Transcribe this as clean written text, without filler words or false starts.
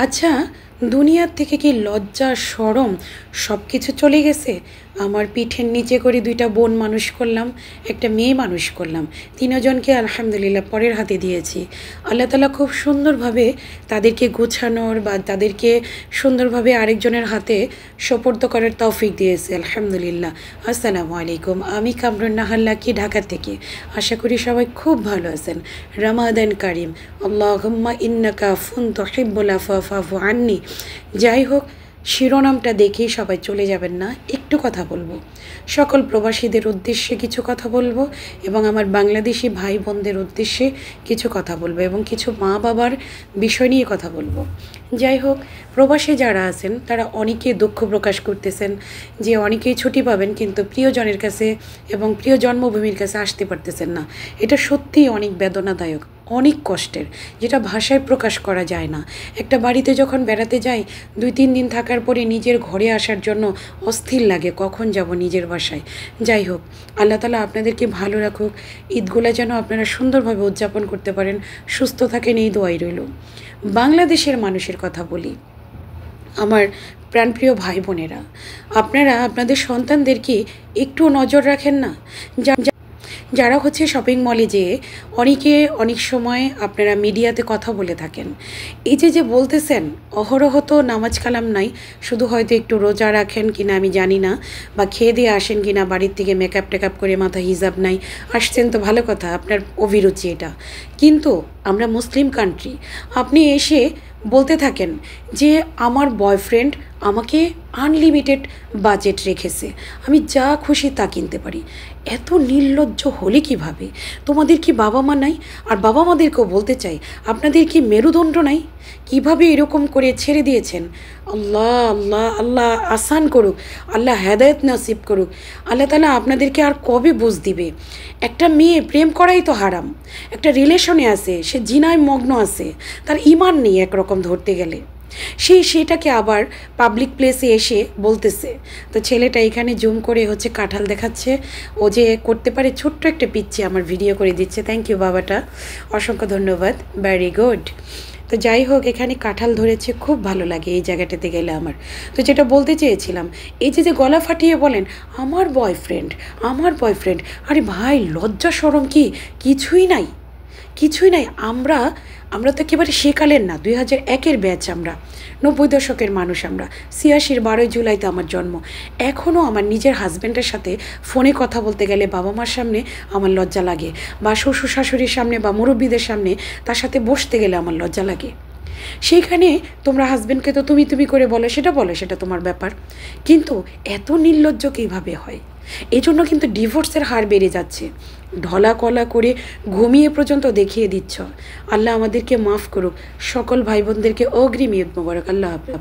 আচ্ছা, দুনিয়ার থেকে কি লজ্জা শরম সব কিছু চলে গেছে? আমার পিঠের নিচে করে দুইটা বোন মানুষ করলাম, একটা মেয়ে মানুষ করলাম, তিনজনকে আলহামদুলিল্লাহ পরের হাতে দিয়েছি। আল্লাহ তালা খুব সুন্দরভাবে তাদেরকে গোছানোর বা তাদেরকে সুন্দরভাবে আরেকজনের হাতে সোপর্দ করার তৌফিক দিয়েছে আলহামদুলিল্লাহ। আসসালামু আলাইকুম, আমি কামরুন নাহার লাকি, ঢাকা থেকে। আশা করি সবাই খুব ভালো আছেন। রমাদান কারিম, আল্লাহুম্মা ইন্নাকা আফুন তুহিব্বুল আফওয়া ফাফু আন্নি। যাই হোক, শিরোনামটা দেখেই সবাই চলে যাবেন না, একটু কথা বলবো। সকল প্রবাসীদের উদ্দেশ্যে কিছু কথা বলবো এবং আমার বাংলাদেশি ভাই বোনদের উদ্দেশ্যে কিছু কথা বলবো এবং কিছু মা বাবার বিষয় নিয়ে কথা বলবো। যাই হোক, প্রবাসে যারা আছেন তারা অনেকে দুঃখ প্রকাশ করতেছেন যে অনেকেই ছুটি পাবেন কিন্তু প্রিয়জনের কাছে এবং প্রিয় জন্মভূমির কাছে আসতে পারতেছেন না। এটা সত্যিই অনেক বেদনাদায়ক, অনেক কষ্টের, যেটা ভাষায় প্রকাশ করা যায় না। একটা বাড়িতে যখন বেড়াতে যাই, 2-3 দিন থাকার পরে নিজের ঘরে আসার জন্য অস্থির লাগে, কখন যাব নিজের বাসায়। যাই হোক, আল্লাহ তালা আপনাদেরকে ভালো রাখুক, ঈদগুলো যেন আপনারা সুন্দরভাবে উদযাপন করতে পারেন, সুস্থ থাকেন, এই দোয়াই রইল। বাংলাদেশের মানুষের কথা বলি, আমার প্রাণপ্রিয় ভাই বোনেরা, আপনারা আপনাদের সন্তানদেরকে একটু নজর রাখেন না? যারা হচ্ছে শপিং মলে যেয়ে অনেকে অনেক সময় আপনারা মিডিয়াতে কথা বলে থাকেন, এই যে বলতেছেন অহরহ তো নামাজ কালাম নাই, শুধু হয়তো একটু রোজা রাখেন কিনা আমি জানি না, বা খেয়ে দিয়ে আসেন কিনা, বাড়ির থেকে মেকআপ টেকআপ করে মাথা হিজাব নাই, আসছেন তো ভালো কথা, আপনার অভিরুচি এটা। কিন্তু আমরা মুসলিম কান্ট্রি, আপনি এসে বলতে থাকেন যে আমার বয়ফ্রেন্ড আমাকে আনলিমিটেড বাজেট রেখেছে, আমি যা খুশি তা কিনতে পারি। এত নির্লজ্জ হলে কিভাবে? তোমাদের কি বাবা মা নাই? আর বাবা মাদেরকেও বলতে চাই, আপনাদের কি মেরুদণ্ড নাই? কিভাবে এরকম করে ছেড়ে দিয়েছেন? আল্লাহ আল্লাহ আল্লাহ আসান করুক, আল্লাহ হেদায়েত নসিব করুক। আল্লাহ তালা আপনাদেরকে আর কবে বুঝ দিবে? একটা মেয়ে প্রেম করাই তো হারাম, একটা আছে, সে জিনায় মগ্ন আছে, তার ইমান নেই একরকম ধরতে গেলে, সেটাকে আবার পাবলিক প্লেসে এসে বলতেছে। তো ছেলেটা এখানে জুম করে হচ্ছে কাঁঠাল দেখাচ্ছে, ও যে করতে পারে, ছোট্ট একটা পিচ্ছি আমার ভিডিও করে দিচ্ছে। থ্যাংক ইউ বাবাটা, অসংখ্য ধন্যবাদ, ভেরি গুড। তো যাই হোক, এখানে কাঁঠাল ধরেছে, খুব ভালো লাগে এই জায়গাটাতে গেলে আমার। তো যেটা বলতে চেয়েছিলাম, এই যে গলা ফাটিয়ে বলেন আমার বয়ফ্রেন্ড, আমার বয়ফ্রেন্ড, আরে ভাই, লজ্জা শরম কি কিছুই নাই, কিছুই নাই। আমরা তো একেবারে সেকালের না, 2001-এর ব্যাচ, আমরা 90 দশকের মানুষ, আমরা 86-র 12ই জুলাইতে আমার জন্ম। এখনও আমার নিজের হাজব্যান্ডের সাথে ফোনে কথা বলতে গেলে বাবা মার সামনে আমার লজ্জা লাগে, বা শ্বশুর শাশুড়ির সামনে বা মুরব্বীদের সামনে তার সাথে বসতে গেলে আমার লজ্জা লাগে। সেইখানে তোমরা হাজব্যান্ডকে তো তুমি করে বলো, সেটা তোমার ব্যাপার, কিন্তু এত নির্লজ্জ কীভাবে হয়? এই জন্য কিন্তু ডিভোর্সের হার বেড়ে যাচ্ছে। ঢলা কলা করে ঘুমিয়ে পর্যন্ত দেখিয়ে দিচ্ছ। আল্লাহ আমাদেরকে মাফ করুক, সকল ভাই বোনদেরকে অগ্রিম ঈদ মোবারক। আল্লাহ হাফেজ।